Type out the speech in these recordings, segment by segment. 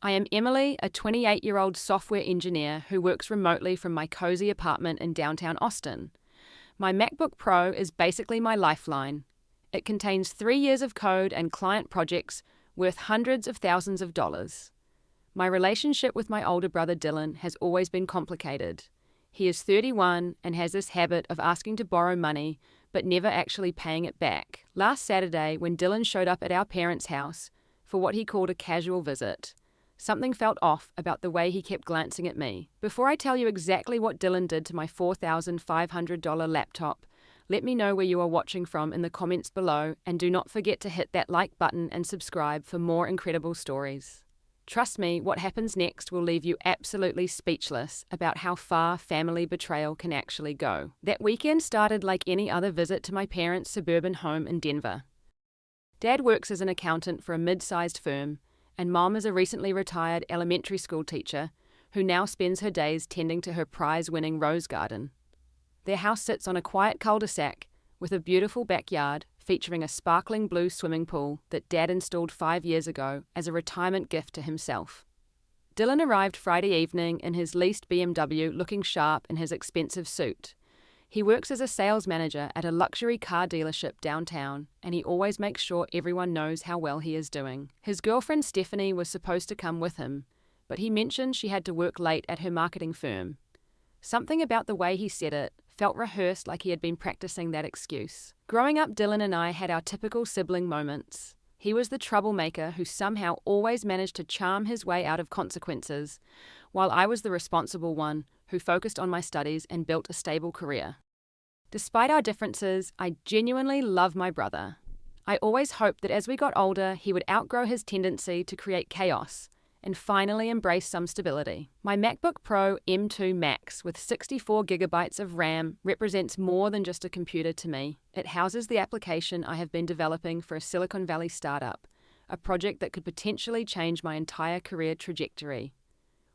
I am Emily, a 28-year-old software engineer who works remotely from my cozy apartment in downtown Austin. My MacBook Pro is basically my lifeline. It contains 3 years of code and client projects worth hundreds of thousands of dollars. My relationship with my older brother Dylan has always been complicated. He is 31 and has this habit of asking to borrow money but never actually paying it back. Last Saturday, when Dylan showed up at our parents' house for what he called a casual visit, something felt off about the way he kept glancing at me. Before I tell you exactly what Dylan did to my $4,500 laptop, let me know where you are watching from in the comments below, and do not forget to hit that like button and subscribe for more incredible stories. Trust me, what happens next will leave you absolutely speechless about how far family betrayal can actually go. That weekend started like any other visit to my parents' suburban home in Denver. Dad works as an accountant for a mid-sized firm, and Mom is a recently retired elementary school teacher who now spends her days tending to her prize-winning rose garden. Their house sits on a quiet cul-de-sac with a beautiful backyard featuring a sparkling blue swimming pool that Dad installed 5 years ago as a retirement gift to himself. Dylan arrived Friday evening in his leased BMW, looking sharp in his expensive suit. He works as a sales manager at a luxury car dealership downtown, and he always makes sure everyone knows how well he is doing. His girlfriend Stephanie was supposed to come with him, but he mentioned she had to work late at her marketing firm. Something about the way he said it felt rehearsed, like he had been practicing that excuse. Growing up, Dylan and I had our typical sibling moments. He was the troublemaker who somehow always managed to charm his way out of consequences, while I was the responsible one who focused on my studies and built a stable career. Despite our differences, I genuinely love my brother. I always hoped that as we got older, he would outgrow his tendency to create chaos and finally embrace some stability. My MacBook Pro M2 Max with 64 gigabytes of RAM represents more than just a computer to me. It houses the application I have been developing for a Silicon Valley startup, a project that could potentially change my entire career trajectory.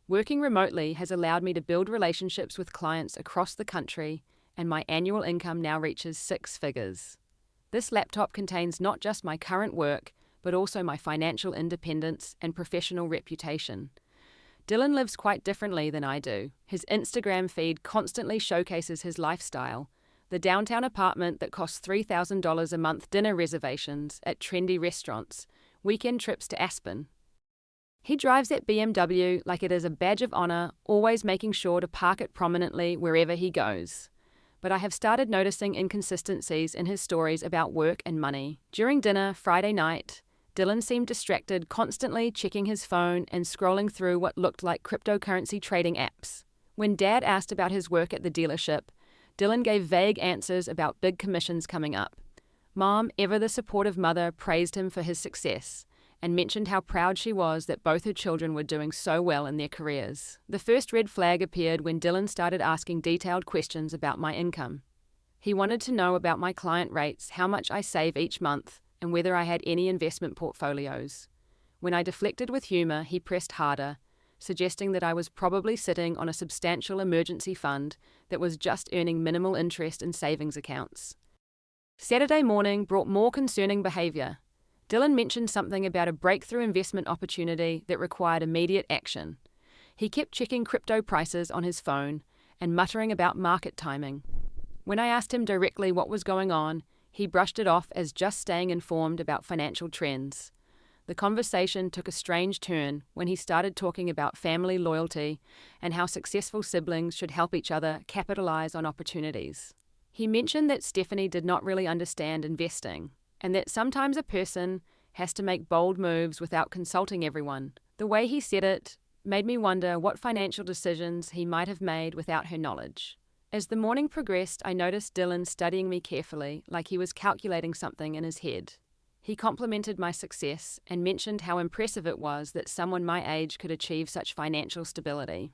Working remotely has allowed me to build relationships with clients across the country, and my annual income now reaches 6 figures. This laptop contains not just my current work, but also my financial independence and professional reputation. Dylan lives quite differently than I do. His Instagram feed constantly showcases his lifestyle: the downtown apartment that costs $3,000 a month, dinner reservations at trendy restaurants, weekend trips to Aspen. He drives that BMW like it is a badge of honor, always making sure to park it prominently wherever he goes. But I have started noticing inconsistencies in his stories about work and money. During dinner Friday night, Dylan seemed distracted, constantly checking his phone and scrolling through what looked like cryptocurrency trading apps. When Dad asked about his work at the dealership, Dylan gave vague answers about big commissions coming up. Mom, ever the supportive mother, praised him for his success and mentioned how proud she was that both her children were doing so well in their careers. The first red flag appeared when Dylan started asking detailed questions about my income. He wanted to know about my client rates, how much I save each month, and whether I had any investment portfolios. When I deflected with humor, he pressed harder, suggesting that I was probably sitting on a substantial emergency fund that was just earning minimal interest in savings accounts. Saturday morning brought more concerning behavior. Dylan mentioned something about a breakthrough investment opportunity that required immediate action. He kept checking crypto prices on his phone and muttering about market timing. When I asked him directly what was going on, he brushed it off as just staying informed about financial trends. The conversation took a strange turn when he started talking about family loyalty and how successful siblings should help each other capitalize on opportunities. He mentioned that Stephanie did not really understand investing, and that sometimes a person has to make bold moves without consulting everyone. The way he said it made me wonder what financial decisions he might have made without her knowledge. As the morning progressed, I noticed Dylan studying me carefully, like he was calculating something in his head. He complimented my success and mentioned how impressive it was that someone my age could achieve such financial stability.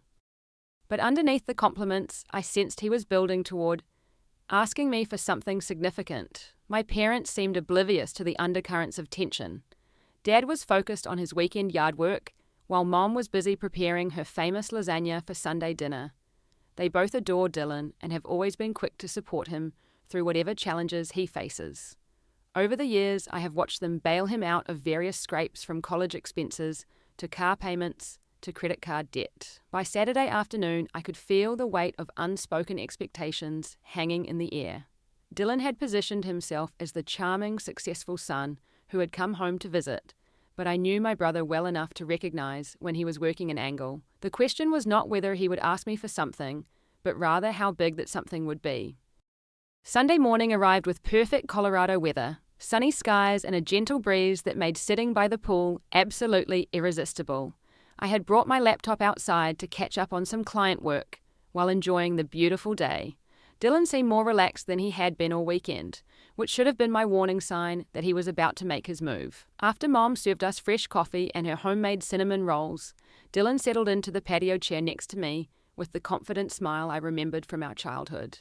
But underneath the compliments, I sensed he was building toward asking me for something significant. My parents seemed oblivious to the undercurrents of tension. Dad was focused on his weekend yard work, while Mom was busy preparing her famous lasagna for Sunday dinner. They both adore Dylan and have always been quick to support him through whatever challenges he faces. Over the years, I have watched them bail him out of various scrapes, from college expenses to car payments, to credit card debt. By Saturday afternoon, I could feel the weight of unspoken expectations hanging in the air. Dylan had positioned himself as the charming, successful son who had come home to visit, but I knew my brother well enough to recognize when he was working an angle. The question was not whether he would ask me for something, but rather how big that something would be. Sunday morning arrived with perfect Colorado weather, sunny skies and a gentle breeze that made sitting by the pool absolutely irresistible. I had brought my laptop outside to catch up on some client work while enjoying the beautiful day. Dylan seemed more relaxed than he had been all weekend, which should have been my warning sign that he was about to make his move. After Mom served us fresh coffee and her homemade cinnamon rolls, Dylan settled into the patio chair next to me with the confident smile I remembered from our childhood.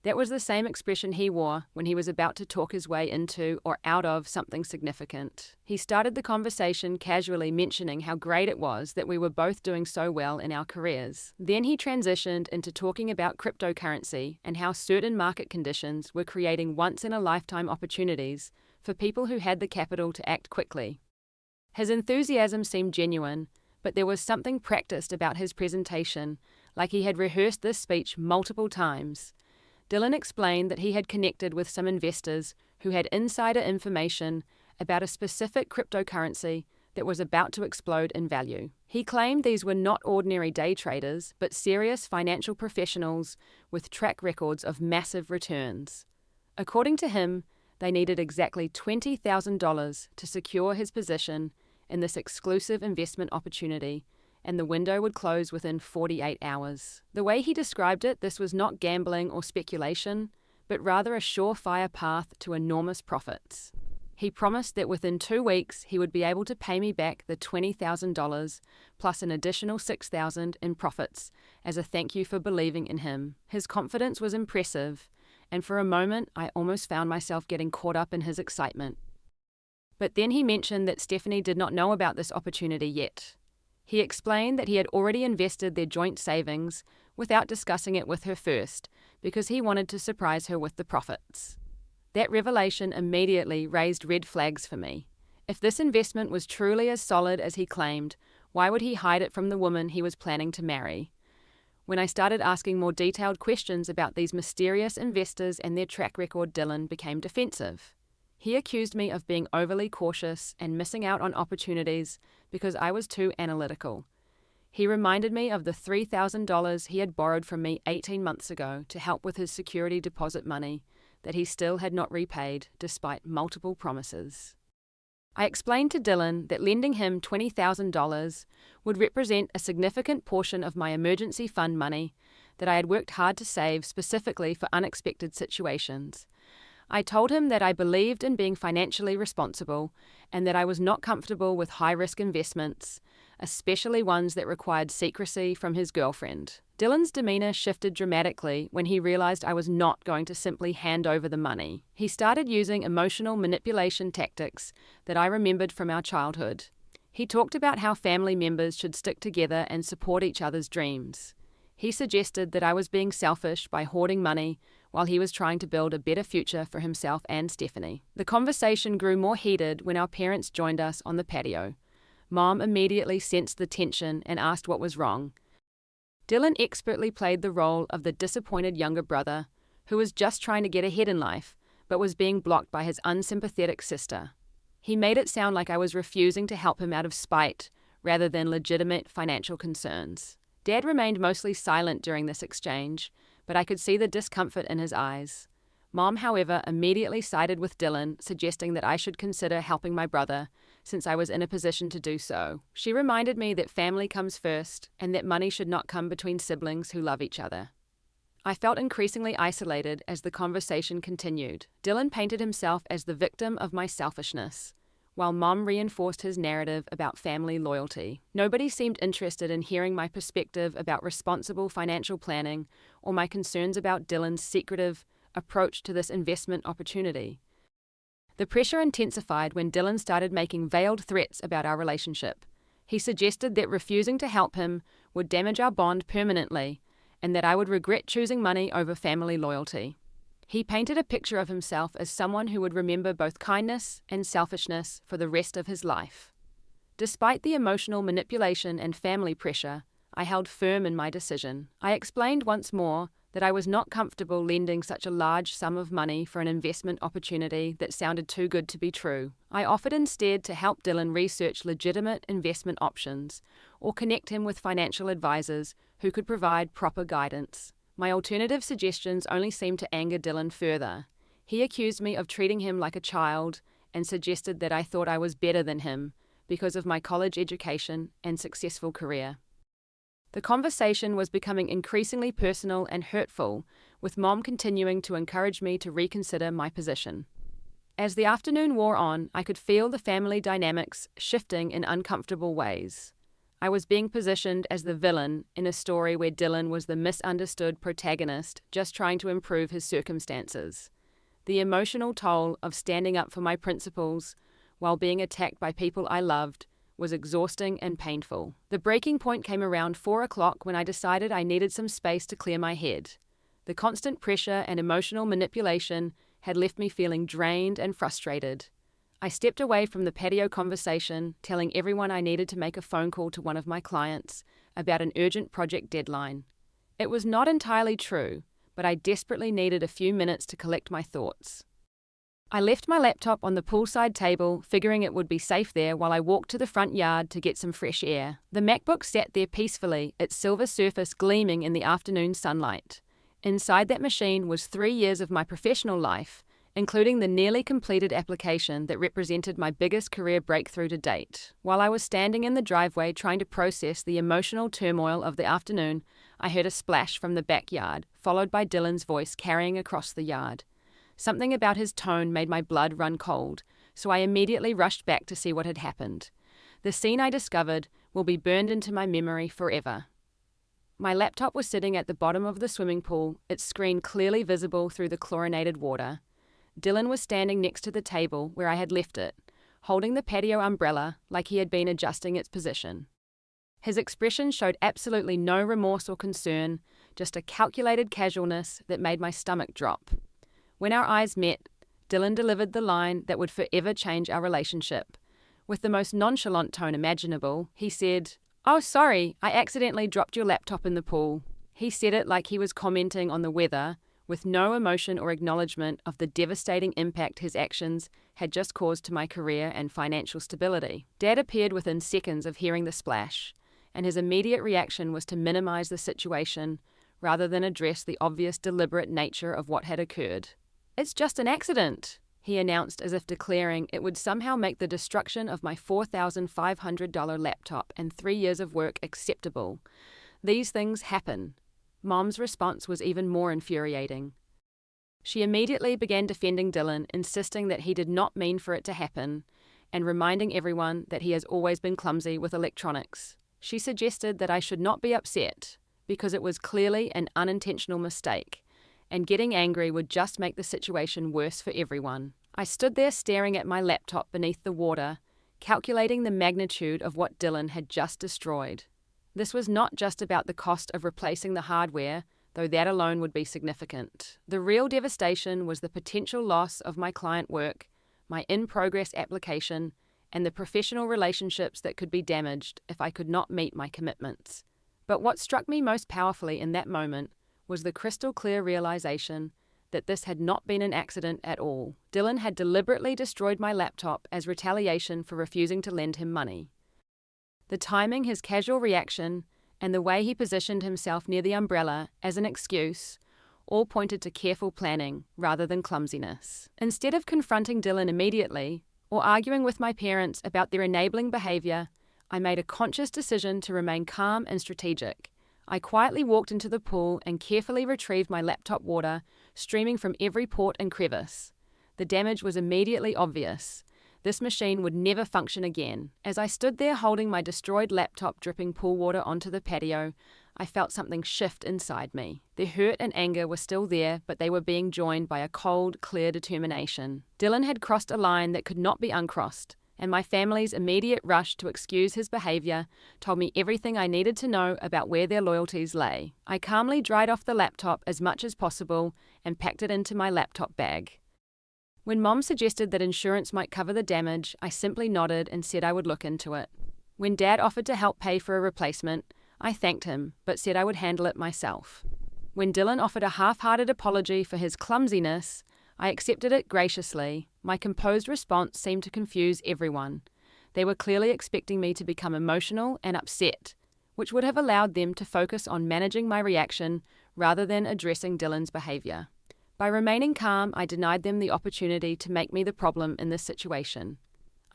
That was the same expression he wore when he was about to talk his way into or out of something significant. He started the conversation casually mentioning how great it was that we were both doing so well in our careers. Then he transitioned into talking about cryptocurrency and how certain market conditions were creating once-in-a-lifetime opportunities for people who had the capital to act quickly. His enthusiasm seemed genuine, but there was something practiced about his presentation, like he had rehearsed this speech multiple times. Dylan explained that he had connected with some investors who had insider information about a specific cryptocurrency that was about to explode in value. He claimed these were not ordinary day traders, but serious financial professionals with track records of massive returns. According to him, they needed exactly $20,000 to secure his position in this exclusive investment opportunity, and the window would close within 48 hours. The way he described it, this was not gambling or speculation, but rather a surefire path to enormous profits. He promised that within 2 weeks he would be able to pay me back the $20,000 plus an additional $6,000 in profits as a thank you for believing in him. His confidence was impressive, and for a moment I almost found myself getting caught up in his excitement. But then he mentioned that Stephanie did not know about this opportunity yet. He explained that he had already invested their joint savings without discussing it with her first, because he wanted to surprise her with the profits. That revelation immediately raised red flags for me. If this investment was truly as solid as he claimed, why would he hide it from the woman he was planning to marry? When I started asking more detailed questions about these mysterious investors and their track record, Dylan became defensive. He accused me of being overly cautious and missing out on opportunities because I was too analytical. He reminded me of the $3,000 he had borrowed from me 18 months ago to help with his security deposit money that he still had not repaid despite multiple promises. I explained to Dylan that lending him $20,000 would represent a significant portion of my emergency fund money that I had worked hard to save specifically for unexpected situations. I told him that I believed in being financially responsible and that I was not comfortable with high-risk investments, especially ones that required secrecy from his girlfriend. Dylan's demeanor shifted dramatically when he realized I was not going to simply hand over the money. He started using emotional manipulation tactics that I remembered from our childhood. He talked about how family members should stick together and support each other's dreams. He suggested that I was being selfish by hoarding money while he was trying to build a better future for himself and Stephanie. The conversation grew more heated when our parents joined us on the patio. Mom immediately sensed the tension and asked what was wrong. Dylan expertly played the role of the disappointed younger brother who was just trying to get ahead in life but was being blocked by his unsympathetic sister. He made it sound like I was refusing to help him out of spite rather than legitimate financial concerns. Dad remained mostly silent during this exchange, but I could see the discomfort in his eyes. Mom, however, immediately sided with Dylan, suggesting that I should consider helping my brother, since I was in a position to do so. She reminded me that family comes first, and that money should not come between siblings who love each other. I felt increasingly isolated as the conversation continued. Dylan painted himself as the victim of my selfishness, while Mom reinforced his narrative about family loyalty. Nobody seemed interested in hearing my perspective about responsible financial planning or my concerns about Dylan's secretive approach to this investment opportunity. The pressure intensified when Dylan started making veiled threats about our relationship. He suggested that refusing to help him would damage our bond permanently and that I would regret choosing money over family loyalty. He painted a picture of himself as someone who would remember both kindness and selfishness for the rest of his life. Despite the emotional manipulation and family pressure, I held firm in my decision. I explained once more that I was not comfortable lending such a large sum of money for an investment opportunity that sounded too good to be true. I offered instead to help Dylan research legitimate investment options or connect him with financial advisors who could provide proper guidance. My alternative suggestions only seemed to anger Dylan further. He accused me of treating him like a child and suggested that I thought I was better than him because of my college education and successful career. The conversation was becoming increasingly personal and hurtful, with Mom continuing to encourage me to reconsider my position. As the afternoon wore on, I could feel the family dynamics shifting in uncomfortable ways. I was being positioned as the villain in a story where Dylan was the misunderstood protagonist just trying to improve his circumstances. The emotional toll of standing up for my principles while being attacked by people I loved was exhausting and painful. The breaking point came around 4 o'clock when I decided I needed some space to clear my head. The constant pressure and emotional manipulation had left me feeling drained and frustrated. I stepped away from the patio conversation, telling everyone I needed to make a phone call to one of my clients about an urgent project deadline. It was not entirely true, but I desperately needed a few minutes to collect my thoughts. I left my laptop on the poolside table, figuring it would be safe there while I walked to the front yard to get some fresh air. The MacBook sat there peacefully, its silver surface gleaming in the afternoon sunlight. Inside that machine was 3 years of my professional life, including the nearly completed application that represented my biggest career breakthrough to date. While I was standing in the driveway trying to process the emotional turmoil of the afternoon, I heard a splash from the backyard, followed by Dylan's voice carrying across the yard. Something about his tone made my blood run cold, so I immediately rushed back to see what had happened. The scene I discovered will be burned into my memory forever. My laptop was sitting at the bottom of the swimming pool, its screen clearly visible through the chlorinated water. Dylan was standing next to the table where I had left it, holding the patio umbrella like he had been adjusting its position. His expression showed absolutely no remorse or concern, just a calculated casualness that made my stomach drop. When our eyes met, Dylan delivered the line that would forever change our relationship. With the most nonchalant tone imaginable, he said, "Oh, sorry, I accidentally dropped your laptop in the pool." He said it like he was commenting on the weather, with no emotion or acknowledgement of the devastating impact his actions had just caused to my career and financial stability. Dad appeared within seconds of hearing the splash, and his immediate reaction was to minimize the situation rather than address the obvious deliberate nature of what had occurred. "It's just an accident," he announced as if declaring it would somehow make the destruction of my $4,500 laptop and 3 years of work acceptable. "These things happen." Mom's response was even more infuriating. She immediately began defending Dylan, insisting that he did not mean for it to happen, and reminding everyone that he has always been clumsy with electronics. She suggested that I should not be upset, because it was clearly an unintentional mistake, and getting angry would just make the situation worse for everyone. I stood there staring at my laptop beneath the water, calculating the magnitude of what Dylan had just destroyed. This was not just about the cost of replacing the hardware, though that alone would be significant. The real devastation was the potential loss of my client work, my in-progress application, and the professional relationships that could be damaged if I could not meet my commitments. But what struck me most powerfully in that moment was the crystal clear realization that this had not been an accident at all. Dylan had deliberately destroyed my laptop as retaliation for refusing to lend him money. The timing, his casual reaction, and the way he positioned himself near the umbrella as an excuse all pointed to careful planning rather than clumsiness. Instead of confronting Dylan immediately or arguing with my parents about their enabling behavior, I made a conscious decision to remain calm and strategic. I quietly walked into the pool and carefully retrieved my laptop water, streaming from every port and crevice. The damage was immediately obvious. This machine would never function again. As I stood there holding my destroyed laptop dripping pool water onto the patio, I felt something shift inside me. The hurt and anger were still there, but they were being joined by a cold, clear determination. Dylan had crossed a line that could not be uncrossed, and my family's immediate rush to excuse his behavior told me everything I needed to know about where their loyalties lay. I calmly dried off the laptop as much as possible and packed it into my laptop bag. When Mom suggested that insurance might cover the damage, I simply nodded and said I would look into it. When Dad offered to help pay for a replacement, I thanked him, but said I would handle it myself. When Dylan offered a half-hearted apology for his clumsiness, I accepted it graciously. My composed response seemed to confuse everyone. They were clearly expecting me to become emotional and upset, which would have allowed them to focus on managing my reaction rather than addressing Dylan's behavior. By remaining calm, I denied them the opportunity to make me the problem in this situation.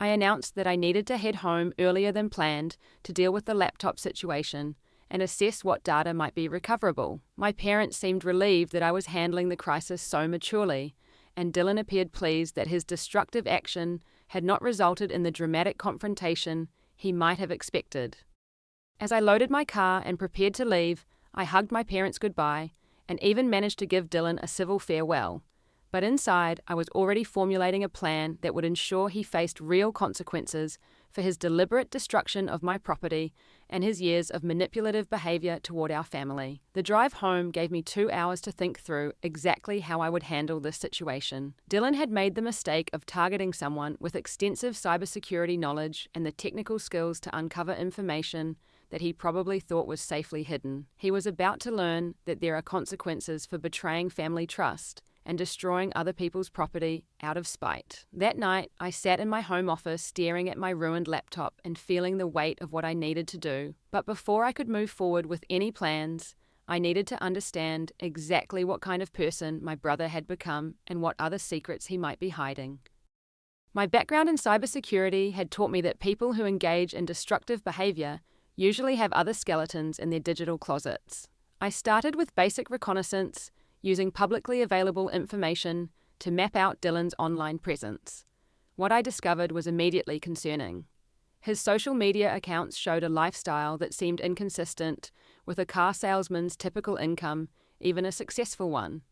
I announced that I needed to head home earlier than planned to deal with the laptop situation and assess what data might be recoverable. My parents seemed relieved that I was handling the crisis so maturely, and Dylan appeared pleased that his destructive action had not resulted in the dramatic confrontation he might have expected. As I loaded my car and prepared to leave, I hugged my parents goodbye and even managed to give Dylan a civil farewell. But inside, I was already formulating a plan that would ensure he faced real consequences for his deliberate destruction of my property and his years of manipulative behavior toward our family. The drive home gave me 2 hours to think through exactly how I would handle this situation. Dylan had made the mistake of targeting someone with extensive cybersecurity knowledge and the technical skills to uncover information that he probably thought was safely hidden. He was about to learn that there are consequences for betraying family trust and destroying other people's property out of spite. That night, I sat in my home office staring at my ruined laptop and feeling the weight of what I needed to do. But before I could move forward with any plans, I needed to understand exactly what kind of person my brother had become and what other secrets he might be hiding. My background in cybersecurity had taught me that people who engage in destructive behavior usually have other skeletons in their digital closets. I started with basic reconnaissance, using publicly available information to map out Dylan's online presence. What I discovered was immediately concerning. His social media accounts showed a lifestyle that seemed inconsistent with a car salesman's typical income, even a successful one.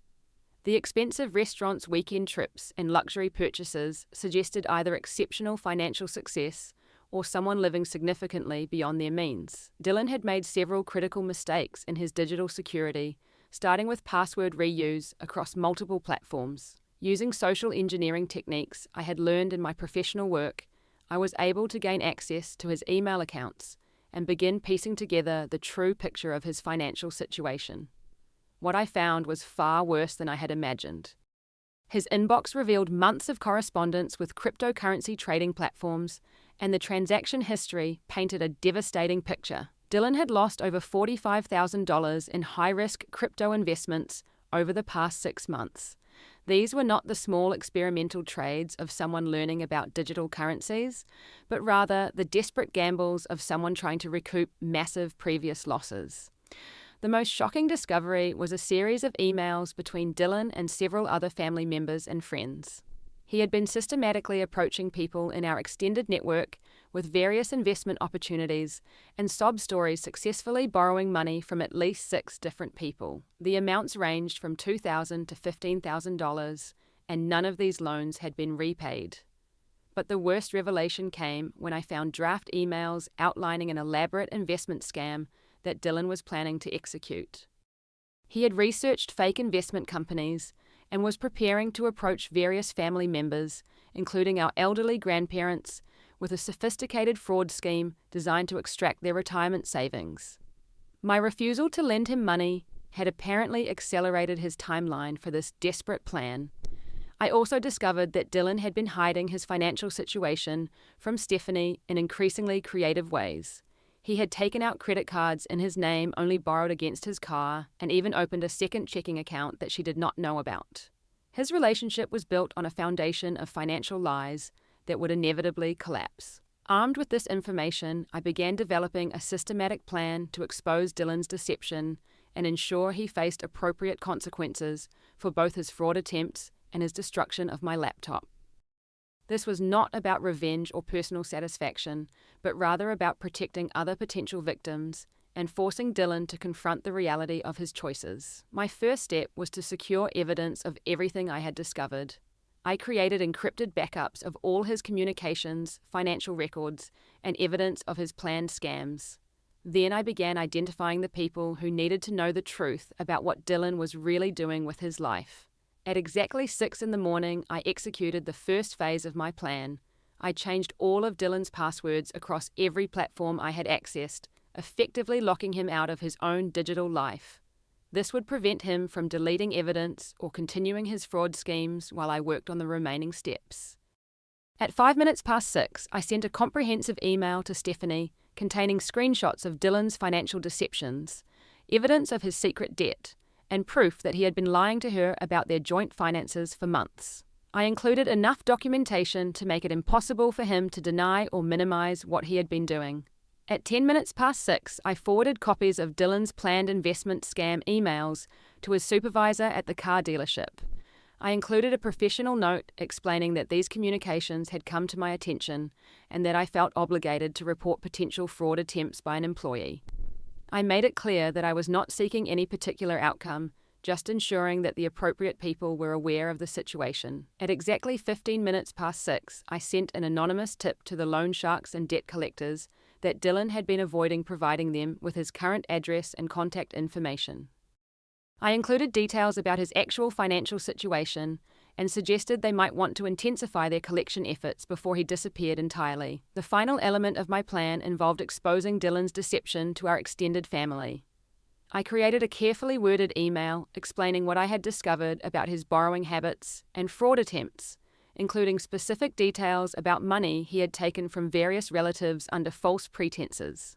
The expensive restaurants, weekend trips, and luxury purchases suggested either exceptional financial success or someone living significantly beyond their means. Dylan had made several critical mistakes in his digital security, starting with password reuse across multiple platforms. Using social engineering techniques I had learned in my professional work, I was able to gain access to his email accounts and begin piecing together the true picture of his financial situation. What I found was far worse than I had imagined. His inbox revealed months of correspondence with cryptocurrency trading platforms, and the transaction history painted a devastating picture. Dylan had lost over $45,000 in high-risk crypto investments over the past 6 months. These were not the small experimental trades of someone learning about digital currencies, but rather the desperate gambles of someone trying to recoup massive previous losses. The most shocking discovery was a series of emails between Dylan and several other family members and friends. He had been systematically approaching people in our extended network with various investment opportunities and sob stories, successfully borrowing money from at least 6 different people. The amounts ranged from $2,000 to $15,000, and none of these loans had been repaid. But the worst revelation came when I found draft emails outlining an elaborate investment scam that Dylan was planning to execute. He had researched fake investment companies and was preparing to approach various family members, including our elderly grandparents, with a sophisticated fraud scheme designed to extract their retirement savings. My refusal to lend him money had apparently accelerated his timeline for this desperate plan. I also discovered that Dylan had been hiding his financial situation from Stephanie in increasingly creative ways. He had taken out credit cards in his name only borrowed against his car, and even opened a second checking account that she did not know about. His relationship was built on a foundation of financial lies that would inevitably collapse. Armed with this information, I began developing a systematic plan to expose Dylan's deception and ensure he faced appropriate consequences for both his fraud attempts and his destruction of my laptop. This was not about revenge or personal satisfaction, but rather about protecting other potential victims and forcing Dylan to confront the reality of his choices. My first step was to secure evidence of everything I had discovered. I created encrypted backups of all his communications, financial records, and evidence of his planned scams. Then I began identifying the people who needed to know the truth about what Dylan was really doing with his life. At exactly 6 in the morning, I executed the first phase of my plan. I changed all of Dylan's passwords across every platform I had accessed, effectively locking him out of his own digital life. This would prevent him from deleting evidence or continuing his fraud schemes while I worked on the remaining steps. At 6:05, I sent a comprehensive email to Stephanie containing screenshots of Dylan's financial deceptions, evidence of his secret debt, and proof that he had been lying to her about their joint finances for months. I included enough documentation to make it impossible for him to deny or minimize what he had been doing. At 6:10, I forwarded copies of Dylan's planned investment scam emails to his supervisor at the car dealership. I included a professional note explaining that these communications had come to my attention and that I felt obligated to report potential fraud attempts by an employee. I made it clear that I was not seeking any particular outcome, just ensuring that the appropriate people were aware of the situation. At exactly 6:15, I sent an anonymous tip to the loan sharks and debt collectors that Dylan had been avoiding providing them with his current address and contact information. I included details about his actual financial situation and suggested they might want to intensify their collection efforts before he disappeared entirely. The final element of my plan involved exposing Dylan's deception to our extended family. I created a carefully worded email explaining what I had discovered about his borrowing habits and fraud attempts, including specific details about money he had taken from various relatives under false pretenses.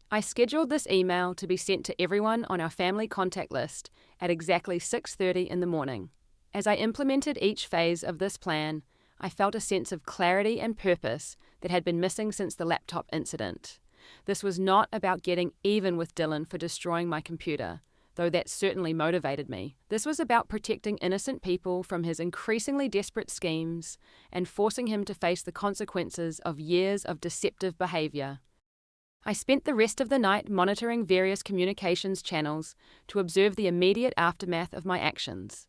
I scheduled this email to be sent to everyone on our family contact list at exactly 6:30 in the morning. As I implemented each phase of this plan, I felt a sense of clarity and purpose that had been missing since the laptop incident. This was not about getting even with Dylan for destroying my computer, though that certainly motivated me. This was about protecting innocent people from his increasingly desperate schemes and forcing him to face the consequences of years of deceptive behavior. I spent the rest of the night monitoring various communications channels to observe the immediate aftermath of my actions.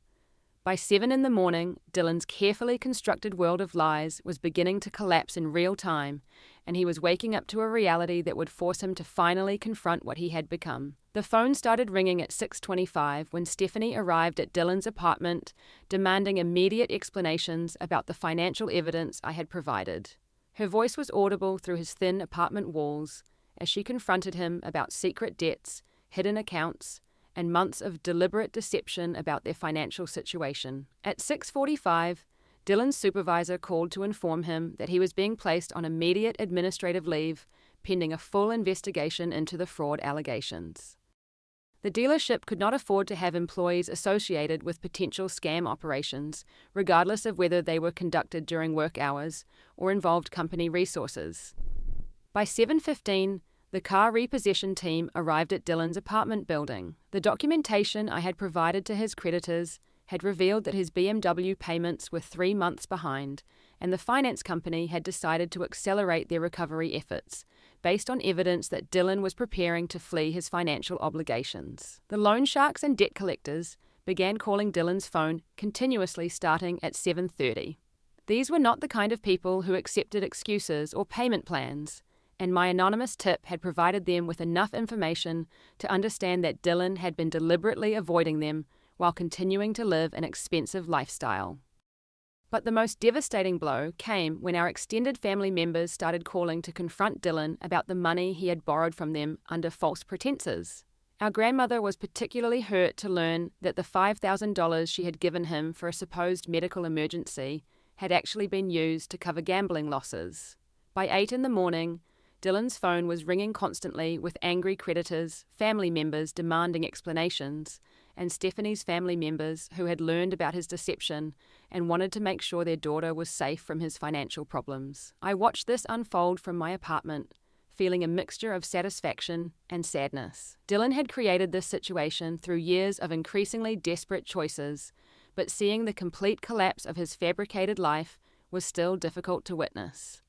By 7 in the morning, Dylan's carefully constructed world of lies was beginning to collapse in real time, and he was waking up to a reality that would force him to finally confront what he had become. The phone started ringing at 6:25 when Stephanie arrived at Dylan's apartment, demanding immediate explanations about the financial evidence I had provided. Her voice was audible through his thin apartment walls as she confronted him about secret debts, hidden accounts, and months of deliberate deception about their financial situation. At 6:45, Dylan's supervisor called to inform him that he was being placed on immediate administrative leave pending a full investigation into the fraud allegations. The dealership could not afford to have employees associated with potential scam operations, regardless of whether they were conducted during work hours or involved company resources. By 7:15, the car repossession team arrived at Dylan's apartment building. The documentation I had provided to his creditors had revealed that his BMW payments were 3 months behind, and the finance company had decided to accelerate their recovery efforts, based on evidence that Dylan was preparing to flee his financial obligations. The loan sharks and debt collectors began calling Dylan's phone continuously starting at 7:30. These were not the kind of people who accepted excuses or payment plans, and my anonymous tip had provided them with enough information to understand that Dylan had been deliberately avoiding them while continuing to live an expensive lifestyle. But the most devastating blow came when our extended family members started calling to confront Dylan about the money he had borrowed from them under false pretenses. Our grandmother was particularly hurt to learn that the $5,000 she had given him for a supposed medical emergency had actually been used to cover gambling losses. By 8 in the morning, Dylan's phone was ringing constantly with angry creditors, family members demanding explanations, and Stephanie's family members who had learned about his deception and wanted to make sure their daughter was safe from his financial problems. I watched this unfold from my apartment, feeling a mixture of satisfaction and sadness. Dylan had created this situation through years of increasingly desperate choices, but seeing the complete collapse of his fabricated life was still difficult to witness.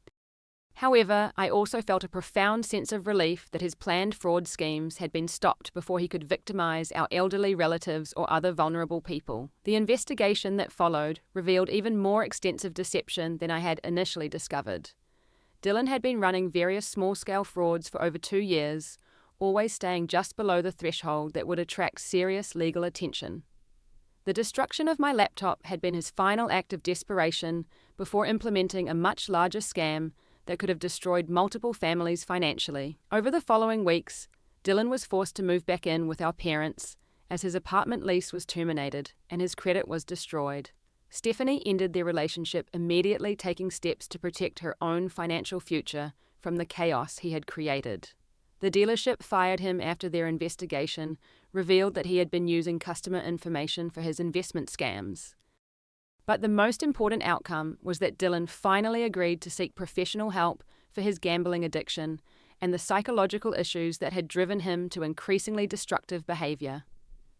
However, I also felt a profound sense of relief that his planned fraud schemes had been stopped before he could victimize our elderly relatives or other vulnerable people. The investigation that followed revealed even more extensive deception than I had initially discovered. Dylan had been running various small-scale frauds for over 2 years, always staying just below the threshold that would attract serious legal attention. The destruction of my laptop had been his final act of desperation before implementing a much larger scam that could have destroyed multiple families financially. Over the following weeks, Dylan was forced to move back in with our parents as his apartment lease was terminated and his credit was destroyed. Stephanie ended their relationship immediately, taking steps to protect her own financial future from the chaos he had created. The dealership fired him after their investigation revealed that he had been using customer information for his investment scams. But the most important outcome was that Dylan finally agreed to seek professional help for his gambling addiction and the psychological issues that had driven him to increasingly destructive behavior.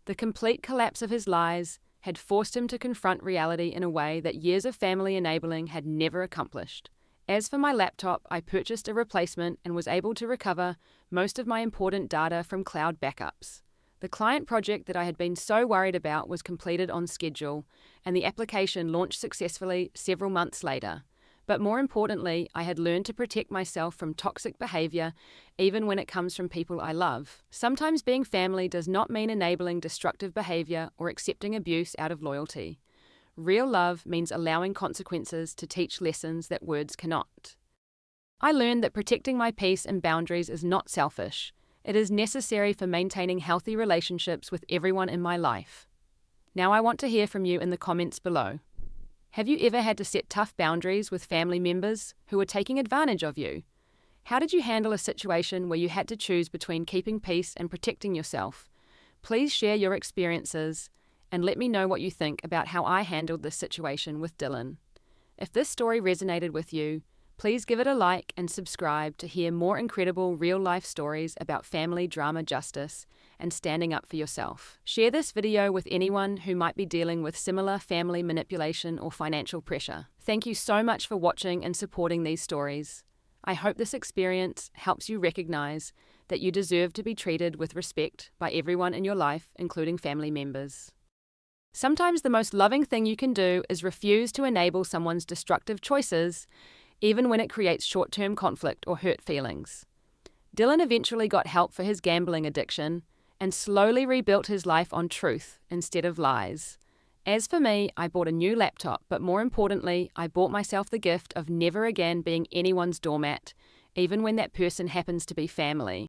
The complete collapse of his lies had forced him to confront reality in a way that years of family enabling had never accomplished. As for my laptop, I purchased a replacement and was able to recover most of my important data from cloud backups. The client project that I had been so worried about was completed on schedule, and the application launched successfully several months later. But more importantly, I had learned to protect myself from toxic behavior, even when it comes from people I love. Sometimes being family does not mean enabling destructive behavior or accepting abuse out of loyalty. Real love means allowing consequences to teach lessons that words cannot. I learned that protecting my peace and boundaries is not selfish. It is necessary for maintaining healthy relationships with everyone in my life. Now I want to hear from you in the comments below. Have you ever had to set tough boundaries with family members who were taking advantage of you? How did you handle a situation where you had to choose between keeping peace and protecting yourself? Please share your experiences and let me know what you think about how I handled this situation with Dylan. If this story resonated with you, please give it a like and subscribe to hear more incredible real-life stories about family drama justice and standing up for yourself. Share this video with anyone who might be dealing with similar family manipulation or financial pressure. Thank you so much for watching and supporting these stories. I hope this experience helps you recognize that you deserve to be treated with respect by everyone in your life, including family members. Sometimes the most loving thing you can do is refuse to enable someone's destructive choices, even when it creates short-term conflict or hurt feelings. Dylan eventually got help for his gambling addiction and slowly rebuilt his life on truth instead of lies. As for me, I bought a new laptop, but more importantly, I bought myself the gift of never again being anyone's doormat, even when that person happens to be family.